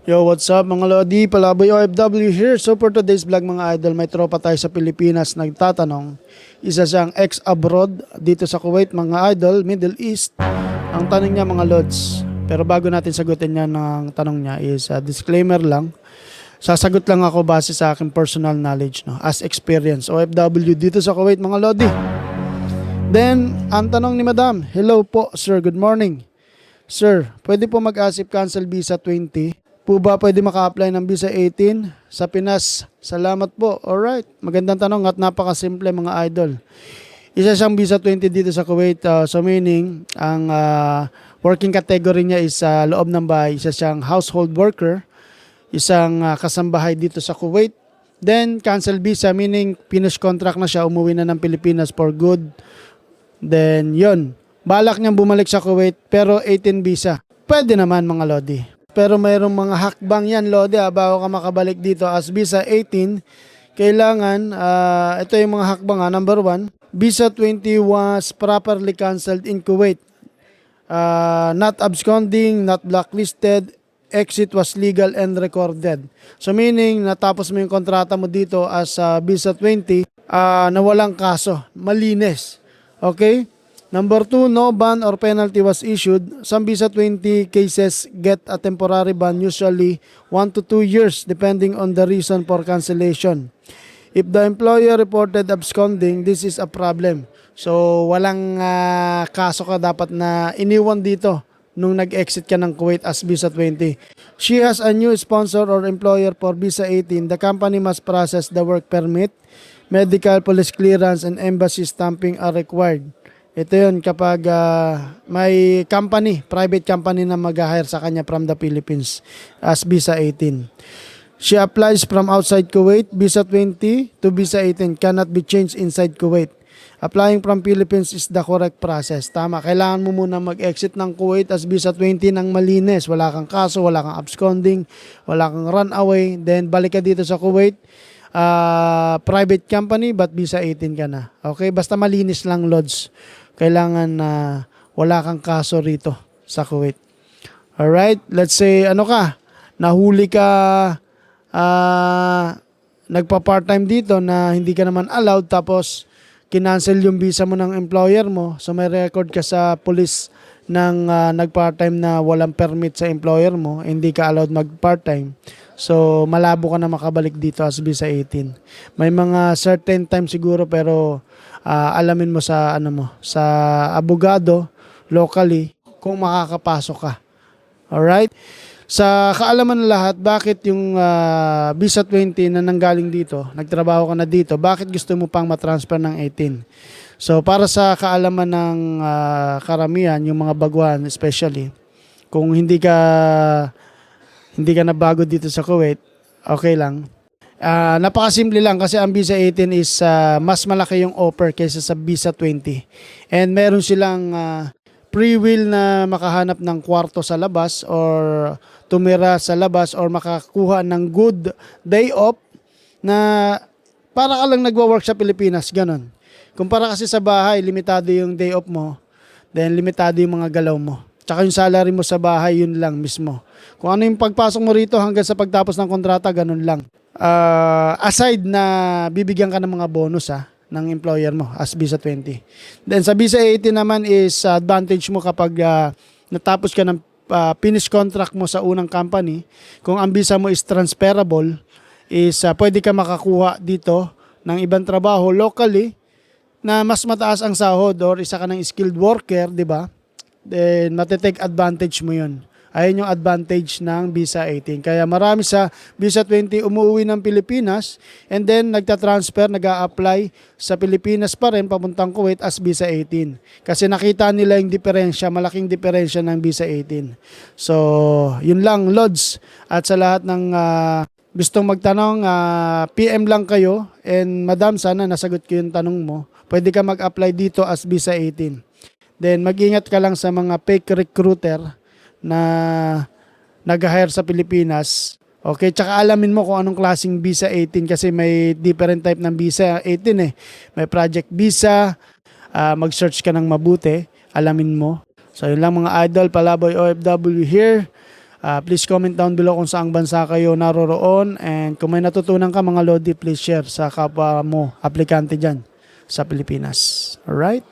Yo, what's up mga Lodi? Palaboy OFW here. So for today's vlog mga idol, may tropa tayo sa Pilipinas nagtatanong. Isa siyang ex-abroad dito sa Kuwait mga idol, Middle East. Ang tanong niya mga Lods. Pero bago natin sagutin niya ng tanong niya is disclaimer lang. Sasagot lang ako base sa aking personal knowledge, no? As experience. OFW dito sa Kuwait mga Lodi. Then, ang tanong ni Madam, hello po sir, good morning. Sir, pwede po mag-asip cancel visa 20? Po ba pwede maka-apply ng visa 18 sa Pinas? Salamat po. Alright, magandang tanong at napakasimple mga idol. Isa siyang visa 20 dito sa Kuwait. So meaning, ang working category niya is sa loob ng bahay. Isa siyang household worker. Isang kasambahay dito sa Kuwait. Then, cancel visa meaning finish contract na siya. Umuwi na ng Pilipinas for good. Then, yon. Balak niyang bumalik sa Kuwait pero 18 visa. Pwede naman mga Lodi. Pero mayroong mga hakbang yan, Lodi, bago ka makabalik dito as visa 18, kailangan, ito yung mga hakbang number 1, visa 20 was properly cancelled in Kuwait. Not absconding, not blacklisted, exit was legal and recorded. So meaning, natapos mo yung kontrata mo dito as visa 20, na walang kaso, malinis. Okay? Number 2, no ban or penalty was issued. Some visa 20 cases get a temporary ban, usually 1 to 2 years, depending on the reason for cancellation. If the employer reported absconding, this is a problem. So, walang kaso ka dapat na iniwan dito nung nag-exit ka ng Kuwait as visa 20. She has a new sponsor or employer for visa 18. The company must process the work permit, medical, police clearance, and embassy stamping are required. Ito yun kapag may company, private company na mag-hire sa kanya from the Philippines as visa 18. She applies from outside Kuwait, visa 20 to visa 18 cannot be changed inside Kuwait. Applying from Philippines is the correct process. Tama, kailangan mo muna mag-exit ng Kuwait as visa 20 ng malinis. Wala kang kaso, wala kang absconding, wala kang runaway. Then balik ka dito sa Kuwait, private company but visa 18 ka na. Okay, basta malinis lang, Lods. Kailangan na wala kang kaso rito sa Kuwait. Alright, let's say nahuli ka, nagpa-part-time dito na hindi ka naman allowed tapos kinancel yung visa mo ng employer mo. So may record ka sa police ng nag-part-time na walang permit sa employer mo, hindi ka allowed mag-part-time. So malabo ka na makabalik dito as visa 18. May mga certain time siguro pero alamin mo sa sa abogado locally kung makakapasok ka. Alright? Sa kaalaman ng lahat, bakit yung visa 20 na nanggaling dito, nagtrabaho ka na dito, bakit gusto mo pang matransfer ng 18? So para sa kaalaman ng karamihan, yung mga baguhan especially, kung hindi ka nabago dito sa Kuwait, okay lang. Napakasimple lang kasi ang visa 18 is mas malaki yung offer kaysa sa visa 20. And meron silang free will na makahanap ng kwarto sa labas or tumira sa labas or makakuha ng good day off na para ka lang nagwa-work sa Pilipinas, ganon. Kumpara kasi sa bahay, limitado yung day off mo, then limitado yung mga galaw mo. Tsaka yung salary mo sa bahay, yun lang mismo. Kung ano yung pagpasok mo rito hanggang sa pagtapos ng kontrata, ganun lang. Aside na bibigyan ka ng mga bonus ng employer mo as visa 20. Then sa visa 18 naman is advantage mo kapag natapos ka ng finish contract mo sa unang company. Kung ang visa mo is transferable, is pwede ka makakuha dito ng ibang trabaho locally na mas mataas ang sahod or isa ka ng skilled worker, di ba? Then matitake advantage mo yun. Ayun yung advantage ng visa 18. Kaya marami sa visa 20 umuwi ng Pilipinas and then nagtatransfer, nag-a-apply sa Pilipinas pa rin papuntang Kuwait as visa 18. Kasi nakita nila yung diferensya, malaking diferensya ng visa 18. So, yun lang, Lods. At sa lahat ng gustong magtanong, PM lang kayo. And Madam, sana nasagot ko yung tanong mo. Pwede ka mag-apply dito as visa 18. Then mag-ingat ka lang sa mga fake recruiter na nag-hire sa Pilipinas. Okay, tsaka alamin mo kung anong klaseng visa 18 kasi may different type ng visa 18 May project visa, mag-search ka ng mabuti, alamin mo. So yun lang mga idol, Palaboy OFW here. Please comment down below kung saang bansa kayo naroroon, and kung may natutunan ka mga Lodi, please share sa kapwa mo aplikante dyan sa Pilipinas. Alright?